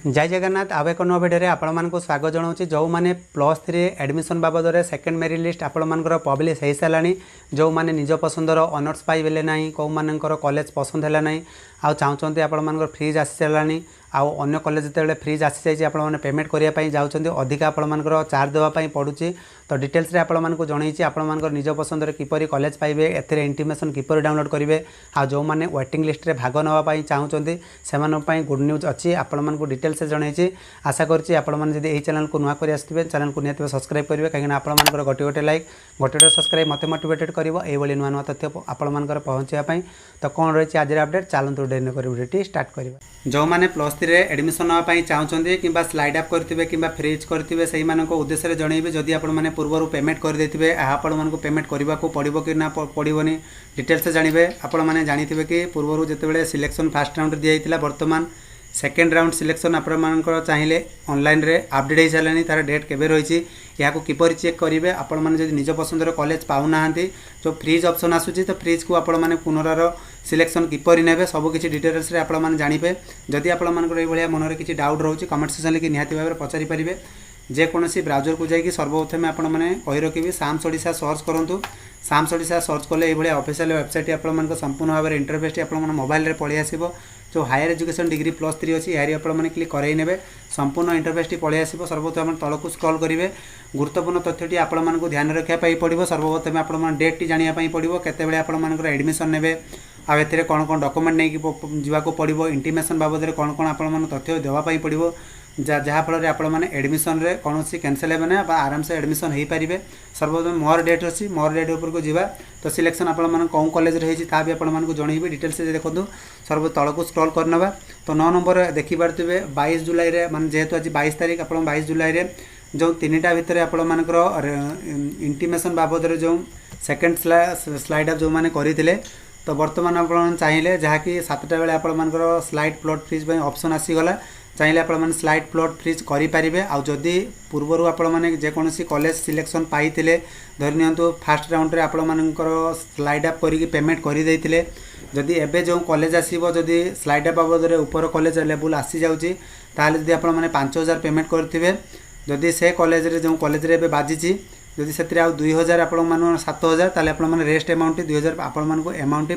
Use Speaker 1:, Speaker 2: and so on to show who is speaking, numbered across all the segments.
Speaker 1: जय जगन्नाथ आव एक नुआ भिडियो आपको स्वागत जनाऊँ जो मैंने +3 एडमिशन बाबद सेकेंड मेरिट लिस्ट आपर पब्लिश हो सारा जो मैंने निज पसंदर ऑनर्स पाइबे ना कौ मानकर कॉलेज पसंद है ना आउ चाहते आपर फ्रीज आसी सारा आउ कॉलेज जिते फ्रीज आसी जाइए आपने पेमेंट करने जाऊँच अधिका आपर चार्ज देवाई पड़ुची तो डिटेल्स आपको जनई आपर निज पसंद किपर कॉलेज पाइबे ए इंटीमेशन किपर डाउनलोड करेंगे आ जो मैंने वेटिंग लिस्ट रे भाग नापी चाहते से गुड न्यूज अच्छी आपको डिटेल्स जनई आशा करुँची आपड़ी चैनल को नुआ कर चैनल को निहत सब्सक्राइब करेंगे कहीं आपंकर गोटे गोटे लाइक गोटे गोटे सब्सक्राइब मत मोटिवेटेड कर नुआ नुआ तथ्य आपंकर पहुँचापी तो कौन रही आज अपडेट चलते डेरी भिडियो स्टार्ट करवा जो मैंने +3 एडमिशन नापी चाहते कि स्लाइड अप करेंगे कि फ्रीज करेंगे से उद्देश्य जनइबे जदि आपने पूर्व पेमेंट करदे आपको पेमेंट करने को पड़ो कि ना पड़ोनी डिटेल्स जानवे आपने जानी कि पूर्व जिते सिलेक्शन फास्ट राउंड दिया बर्तमान सेकेंड राउंड सिलेक्शन आपंकर चाहिए ऑनलाइन रे अपडेट हो सारा तार डेट केबे रही या किपर चेक करेंगे आपने निज पसंदर कॉलेज पाऊना जो फ्रीज ऑप्शन आसूँ तो फ्रीज को आपने पुनरार सिलेक्शन किपर ने सबकि डिटेल्स आपने जानवे जदि आपर ये मन किसी डाउट रोचे कमेंट सेक्शन लिखि निहाती भाव पचारि पारे जेकोसी ब्राउजर को जाकि सर्वप्रथम आपने कही रखी साम्स ओडिशा सर्च करूँ साम्स ओडिशा सर्च कले ये ऑफिशियल वेबसाइट आप संपूर्ण भाव में इंटरफेस आप मोबाइल रे पलि आसो जो हायर एजुकेशन डिग्री +3 अच्छी यार आपने क्लिक कराई ने संपूर्ण इंटरफेस टी पलि आसो सर्वप्रथम तलक स्क्रॉल करेंगे गुरुत्वपूर्ण तथ्यटी आपको ध्यान रखापी पड़ो सर्वप्रथम आप डेट टी जानापी पड़ो केतबे आपर एडमिशन ने आए कौन कौन डॉक्यूमेंट नहीं जावाक पड़ो इंटीमेशन बाबद कौन कौन आप तथ्य देवाई पड़ो जहाँफल आपने एडमिशन रे कौन कैंसल है ना आराम से एडमिशन हो पारे सर्वप्रथम मोर डेट अच्छी मोर डेट उपर को जीवा तो सिलेक्शन आपने कौन कॉलेज रही भी आपको जनइबी डिटेल्स देखो सर्व तल को स्क्रॉल करना तो 9 नंबर देखिपे 22 जुलाई रे माने जेहेतु आज 22 तारीख आप 22 जुलाई रे जो 3टा भितर आपर इंटीमेशन बाबद जो सेकेंड स्लाइड अप जो मैंने करते तो बर्तमान आप चाहिए जहाँकि 7टा बेले आपर स्लाइड प्लॉट फ्रीज ऑप्शन आसीगला चाहिए आप स्लाइड प्लॉट फ्रीज करेंगे आदि पूर्वर आपने जेकोसी कॉलेज सिलेक्शन पाई धरी नियंतु फास्ट राउंड रे आपर स्लाइड अप करके पेमेंट करदे जदि एबे जो कॉलेज आसीबो जदि स्लाइड अप बाबद ऊपर कॉलेज लेवल आसी जाउची ताले जदि आपने 5000 पेमेंट करथिबे जदि से कॉलेज रे जो कॉलेज रे बाजिची जदि से आउ 2000 आप 7000 ताले आपने रेस्ट अमाउंट 2000 आपको अमाउंट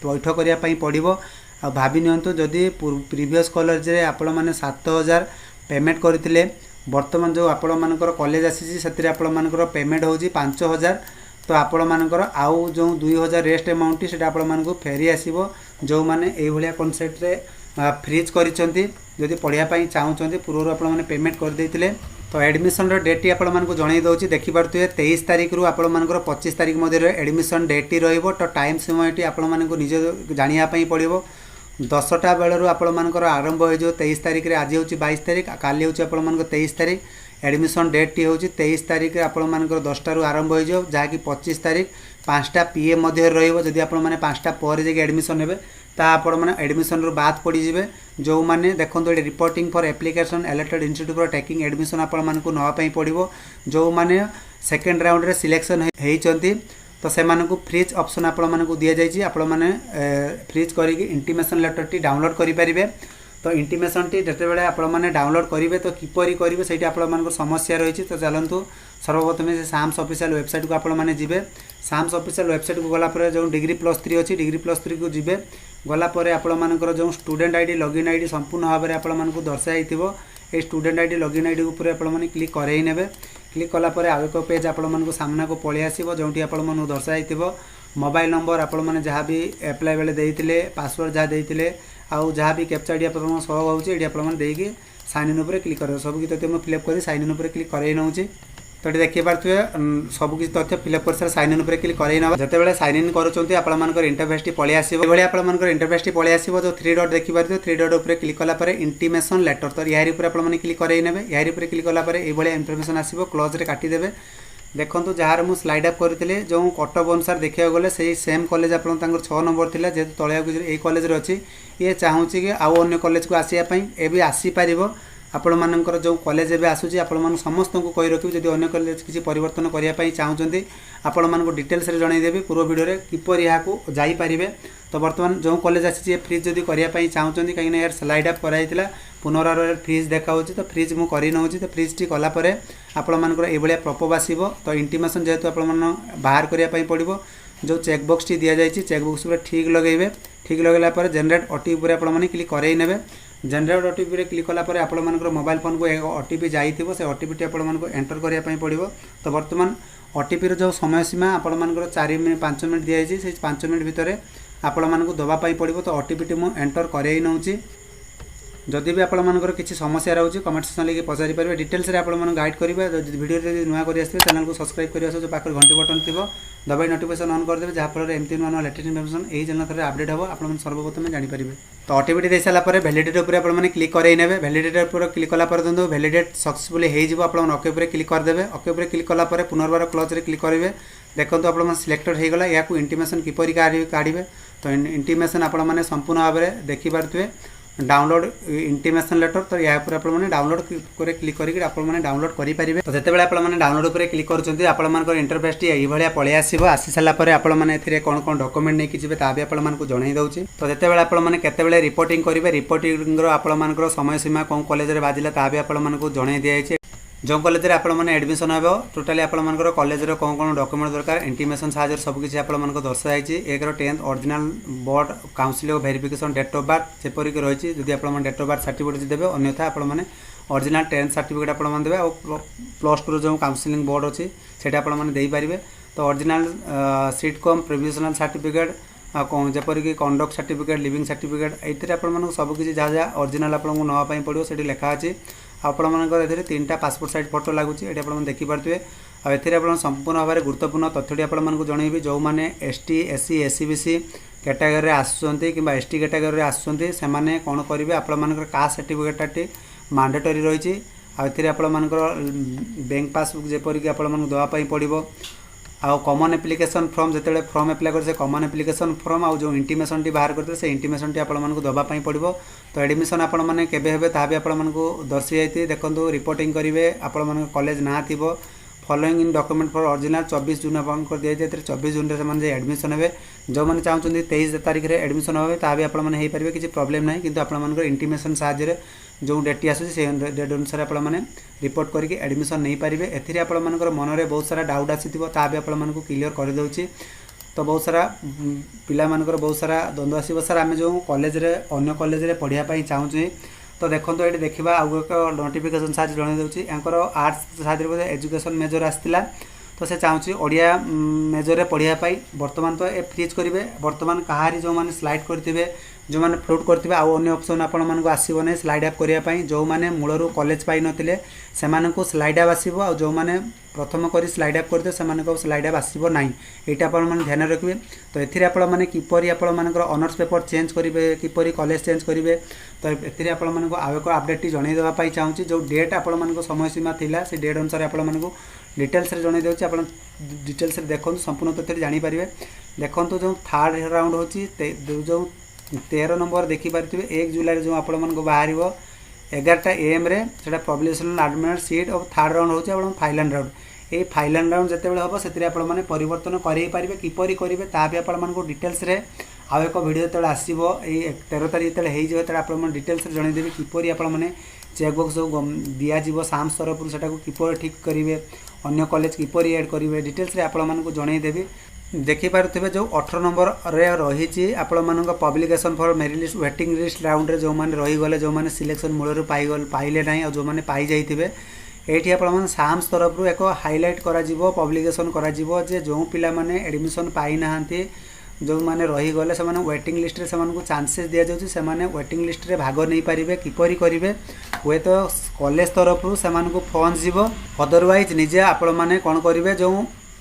Speaker 1: पैठ करने पड़ो आ भाभी नियंतु जदि प्रीवियस कॉलेज रे आपण माने 7000 पेमेंट करथिले वर्तमान जो आपण मानकर कॉलेज आसी से आपणकर पेमेंट होची 5000 तो आपण मानकर आउ जो 2000 रेस्ट अमाउंट से आपण मानकु फेरी आसीबो जो माने एई भलिया कॉन्सेप्ट रे फ्रीज करिसंती जदि पढ़िया पई चाहउचंती पूर्व आपण माने पेमेंट कर देथिले तो एडमिशन डेट टी आपको जनई दूसरी देखिपे 23 तारीख रु आपर 25 तारीख मध्य एडमिशन डेट टी रो तो टाइम समय टी आपको निज जानापी पड़ो 10टा बेलू आपर आरंभ हो 23 तारीख रे आज हूँ 22 तारीख काली हूँ आप 23 तारीख एडमिशन डेट टी हूँ 23 तारीख आपर 10टा आरंभ हो जहाँकि 25 तारीख 5टा PM मध्य रही आप 5टा पर जाकि एडमिशन हे आपने एडमिशन रू बाद पड़े जो मैंने देखो ये reporting for application elected institute for taking admission आपको नापी पड़ो जो मैंने सेकेंड राउंड रे सिलेक्शन होती तो से फ्रीज ऑप्शन आपको दि जाइए आपने फ्रीज करके इंटीमेशन लेटर टी डाउनलोड करेंगे तो इंटीमेशन टी जिते आपने डाउनलोड करेंगे तो किपर करेंगे से आप समस्या रही तो चलतु सर्वप्रथम से साम्स ऑफिशियल वेबसाइट को आपने जी साम्स ऑफिशियल वेबसाइट को गलापर जो डिग्री +3 अच्छी डिग्री +3 को जी गलापर आपर जो स्टूडेंट आईडी लॉगिन आईडी संपूर्ण भाव में आपको दर्शाई ये स्टूडेंट आईडी लॉगिन आईडी उपर आपने क्लिक करई ने क्लिक कलापर आउ एक पेज आपको सामना को पलि आसो जो आपको दर्शाई मोबाइल नंबर आपने जहाँ भी एप्लाय बेले देते पासवर्ड जहाँ देते आउ जहाँ भी कैप्चा आईडी आप सह होती आपने साइन इन उपर क्लिक कर सब तथ्य मुझे फिलअप कर साइन इन उपर क्लिक कर नौचे तो ये देखिए पारे सबकि तथ्य फिलअप कर साइन इन उपर क्लिक कर जिते साइन इन कर इंटरफेस टी पलि आसो आपंकर इंटरफेस टी पलि आसो जो 3 डॉट देखिए 3 डॉट उपर क्लिक कलापर इंटीमेशन लेटर तो यार आपने क्लिक कर यार क्लिक कलापर ये इनफर्मेशन आसो क्लोज रे काटिदेवे देखो जहाँ मुझे स्लाइड अप करते जो कटअप अनुसार देखा गले से सेम कॉलेज आप 6 नंबर थी जेहतु तलिया ये कॉलेज अच्छी ये चाहूँगी कि आउ अन्य कॉलेज को आसापी ए भी आसीपर ଆପଣମାନଙ୍କର ଯେଉଁ କଲେଜ ଏବେ ଆସୁଛି ଆପଣମାନଙ୍କୁ ସମସ୍ତଙ୍କୁ କହି ରଖିବି ଯଦି ଅନ୍ୟ କଲେଜ କିଛି ପରିବର୍ତ୍ତନ କରିବା ପାଇଁ ଚାହୁଁଛନ୍ତି ଆପଣମାନଙ୍କୁ ଡିଟେଲ୍ସରେ ଜଣାଇଦେବି ପୂର୍ବ ଭିଡ଼ିଓରେ କିପରି ଏହାକୁ ଯାଇପାରିବେ। ତ ବର୍ତ୍ତମାନ ଯେଉଁ କଲେଜ ଆସିଛି ଏ ଫ୍ରିଜ୍ ଯଦି କରିବା ପାଇଁ ଚାହୁଁଛନ୍ତି କାହିଁକିନା ଏହାର ସ୍ଲାଇଡ୍ ଅପ୍ କରାଯାଇଥିଲା ପୁନରାୟ ଫ୍ରିଜ୍ ଦେଖାଉଛି ତ ଫ୍ରିଜ୍ ମୁଁ କରିନେଉଛି। ତ ଫ୍ରିଜ୍ଟି କଲା ପରେ ଆପଣମାନଙ୍କର ଏଇଭଳିଆ ପ୍ରପୋଜ୍ ଆସିବ। ତ ଇଣ୍ଟିମେସନ୍ ଯେହେତୁ ଆପଣମାନ ବାହାର କରିବା ପାଇଁ ପଡ଼ିବ ଯେଉଁ ଚେକବକ୍ସଟି ଦିଆଯାଇଛି ଚେକବକ୍ସ ଉପରେ ଠିକ୍ ଲଗାଇବେ। ଠିକ୍ ଲଗାଇଲା ପରେ ଜେନେରେଟ୍ ଓଟିପି ଉପରେ ଆପଣମାନେ କ୍ଲିକ୍ କରେଇ ନେବେ। ଜେନେରେଟ୍ ଓଟିପିରେ କ୍ଲିକ୍ କଲା ପରେ ଆପଣମାନଙ୍କର ମୋବାଇଲ ଫୋନ୍କୁ ଓଟିପି ଯାଇଥିବ ସେ ଓଟିପିଟି ଆପଣମାନଙ୍କୁ ଏଣ୍ଟର କରିବା ପାଇଁ ପଡ଼ିବ। ତ ବର୍ତ୍ତମାନ ଓଟିପିର ଯେଉଁ ସମୟ ସୀମା ଆପଣମାନଙ୍କର 5 ମିନିଟ୍ ଦିଆଯାଇଛି ସେଇ 5 ମିନିଟ୍ ଭିତରେ ଆପଣମାନଙ୍କୁ ଦେବା ପାଇଁ ପଡ଼ିବ। ତ ଓଟିପିଟି ମୁଁ ଏଣ୍ଟର କରେଇ ନେଉଛି। ଯଦି ବି ଆପଣମାନଙ୍କର କିଛି ସମସ୍ୟା ରହୁଛି କମେଣ୍ଟ ସେକ୍ସନ୍ ଲାଗି ପଚାରିପାରିବେ ଡିଟେଲ୍ସରେ ଆପଣମାନଙ୍କୁ ଗାଇଡ଼ କରିବେ। ଯଦି ଭିଡ଼ିଓରେ ଯଦି ନୂଆ କରି ଆସିଥିବେ ଚ୍ୟାନେଲକୁ ସବସ୍କ୍ରାଇବ୍ କରିବା ସହ ପାଖରେ ଘଣ୍ଟି ବଟନ୍ ଥିବ ଦବାଇ ନୋଟିଫିକେସନ୍ ଅନ୍ କରିଦେବେ ଯାହାଫଳରେ ଏମିତି ନୂଆ ନୂଆ ଲେଟେଷ୍ଟ ଇନଫର୍ମେସନ୍ ଏହି ଚ୍ୟାନେଲ୍ ଥରେ ଅପଡେଟ୍ ହେବ ଆପଣମାନେ ସର୍ବପ୍ରଥମେ ଜାଣିପାରିବେ। ତ ଓଟିପିଟି ଦେଇସାରିଲା ପରେ ଭ୍ୟାଲିଡିଟି ଉପରେ ଆପଣମାନେ କ୍ଲିକ୍ କରେଇ ନେବେ। ଭ୍ୟାଲିଡିଟି ଉପରେ କ୍ଲିକ୍ କଲା ପରେ ଦେଖନ୍ତୁ ଭ୍ୟାଲିଡେଟ୍ ସକ୍ସେସଫୁଲି ହେଇଯିବ ଆପଣମାନେ ଓକେ ଉପରେ କ୍ଲିକ୍ କରିଦେବେ। ଓକେ ଉପରେ କ୍ଲିକ୍ କଲା ପରେ ପୁନର୍ବାର କ୍ଲୋଜ୍ରେ କ୍ଲିକ୍ କରିବେ। ଦେଖନ୍ତୁ ଆପଣମାନେ ସିଲେକ୍ଟେଡ୍ ହେଇଗଲା ଏହାକୁ ଇଣ୍ଟିମେସନ୍ କିପରି କାଢ଼ିବେ। ତ ଇଣ୍ଟିମେସନ୍ ଆପଣମାନେ ସମ୍ପୂର୍ଣ୍ଣ ଭାବରେ ଦେଖିପାରୁଥିବେ डाउनलोड इंटीमेशन लेटर। तो या आपने डाउनलोड करे क्लिक करके आपने डाउनलोड करेंगे। तो जिते आपने डाउनलोड पर क्लिक कर इंटरफेस टी ये पलि आसी सारापर आपने कौन कौन डॉक्यूमेंट नहीं जी ता भी आपको जनई दूसरी। तो जिते आपने केते रिपोर्टिंग करेंगे रिपोर्टिंग आपर समय सीमा कौन कॉलेज में बाजिला ता भी आपको जनई दिखाई जो कॉलेज आपने एडमिशन हे टोटाली आपर कॉलेज कौन कौन डॉक्यूमेंट दरकार इंटीमेशन साहय सबकि आपको दर्शाई 1 10th original board council verification date of birth जेपरिक रही जदि आप डेट ऑफ बर्थ सर्टिफिकेट देवे अन्यथा आपने ओरिजिनल 10th सर्टिफिकेट आपने देवे और +2 जो काउंसिलिंग बोर्ड अच्छी से आपने। तो original sheet cum provisional certificate जेपरिक कंडक्ट सर्टिफिकेट लिविंग सर्टिफिकेट ये आपको सबकि जहाँ जहाँ ओरिजिनल आपको नापी पड़ो से लिखा अच्छी आपंकर 3टा पासपोर्ट साइज फोटो लगुच ये आप देखिपे। आप संपूर्ण भाव में गुरुत्वपूर्ण तथ्यटी आपको जनइबी जो मैंने ST SC SC BC category आसुँच कि ST कैटेगरी आसुँच से कौन करेंगे आपर कास्ट सर्टिफिकेट मैंडेटरी रही आपर बैंक पासबुक जेपरिक आपको देवाई पड़ो आउ कॉमन एप्लिकेशन फॉर्म जिते फॉर्म एप्लाई कर कॉमन एप्लिकेशन फॉर्म आउ जो इंटीमेशन टी बाहर करते से इंटीमेशन टी आपको देवाई पड़ो। तो एडमिशन आपने केवे ता भी आपको दर्शी जाती देखो रिपोर्टिंग करेंगे आपण कॉलेज ना थी following in document for original 24 जून आपको दिखाई 24 जून से एडमिशन हे जो मैंने चाहते 23 तारीख में एडमिशन हे ता भी आपने किसी प्रॉब्लम ना कि आपर इंटीमेशन साहाय्य जो डेट आसूँ से डेट अनुसार आपने रिपोर्ट करके एडमिशन नहीं पारे। एथिरे आपमनकर मन में बहुत सारा डाउट आसीथिबो ता भी आपमनकु क्लियर कर दउची। तो बहुत सारा पिला मानकर बहुत सारा द्वंद्व आसीबो सर आमे जो कॉलेज रे अन्य कॉलेज रे पढ़िया पई चाहूँ तो देखो ये देखा आउ एक नोटिफिकेशन साहय जन दूसरी यांकर आर्ट्स साहय एजुकेशन मेजर आसाला तो से चाहूँ ओडिया मेजर रे पढ़ियापाई बर्तमान तो ए फ्रीज करेंगे बर्तमान कहारी जो मैंने स्लाइड करेंगे जो मैंने फ्लोट करेंगे आउ अन्य ऑप्शन आपण आसो ना स्लाइड अप करने जो मैंने मूलर कॉलेज पाई नथिले से स्लाइड अप आसो आ जो मैंने प्रथम कर स्लाइड अप करते से स्लाइड अप आसो ना यहाँ आप ध्यान रखिए। तो ये आपने किपरि आपर ऑनर्स पेपर चेंज करेंगे किपरि कॉलेज चेंज करेंगे तो ये आपको आउ एक अपडेट जनईदेवाई चाहूँगी जो डेट आपण समय सीमा थिला से डेट अनुसार आपको डिटेल्स जन दूसरी आप डिटेल्स देखो संपूर्ण तथ्य जानीपारे। देखो जो थर्ड राउंड होची जो 13 नंबर देखिपारे 1 जुलाई जो आपण बाहर 11टा AM रे सेटा प्रोविजनल एडमिट सीट और थर्ड राउंड होची आपण फाइनल राउंड ये फाइनल राउंड जिते हम से आपने परिवर्तन करेंगे किपरि करेंगे ता भी आपको डिटेल्स रे आउ एक वीडियो जो आसो 13 तारीख जो आप डिटेल्स जनईदेवी किपरि आपने चेकबक्स जो दिज्व साम्स तरफ से किपरि ठीक करेंगे अन्य कॉलेज किपरि ऐड करेंगे डिटेल्स आपको जनईदेवी। देखिपे जो 18 नंबर रे रही आपण publication for merit list waiting list round रे जो मैंने रहीगले जो मैंने सिलेक्शन मूलर पाइले ना और जो मैंने पाई जाइए ये आप साम्स तरफ एक हाइलाइट करा पब्लिकेशन करा जे जो पिला माने एडमिशन पाई ना जो मैंने रहीगले से वेटिंग लिस्ट रे से चांसेस दि जाऊँगी से वेटिंग लिस्ट रे भाग नहीं पारे किपरि करेंगे हुए तो कॉलेज तरफ से फोन जीव अदरवाइज निजे आपण मैंने कौन करेंगे जो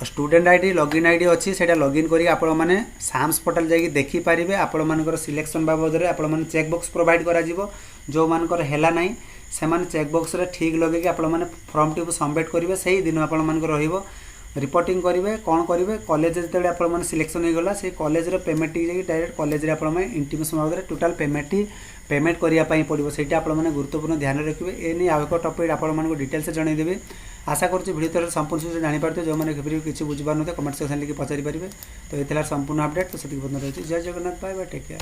Speaker 1: स्टूडेंट आईडी लॉगिन आईडी अच्छी से लॉगिन करी आपण मैंने साम्स पोर्टल जाकि देखिपारे आपण मानकर सिलेक्शन बाबद में आपण मैंने चेकबक्स प्रोवाइड करा जो मानकर हैला नहीं से चेकबक्स रे ठीक लगे आपण मैंने फॉर्म टी सबमिट करेंगे से ही दिन आपण मानकर रहिबो। रिपोर्टिंग करेंगे कौन करेंगे कॉलेज जो आप सिलेक्शन होगा से college payment direct college intimation बाबद टोटाल पेमेंट करने पड़ो से गुरुत्वपूर्ण ध्यान रखिए ए नहीं आउ एक टपिक आपको डिटेल्स जनईदेवी आशा करुँच भिडियो संपूर्ण जापारे जो मैंने किसी बुझीपार कमेंट सेक्शन लिखि पचारि पारे तो ये संपूर्ण अपडेट तो से रही जय Jagannath bye bye take care.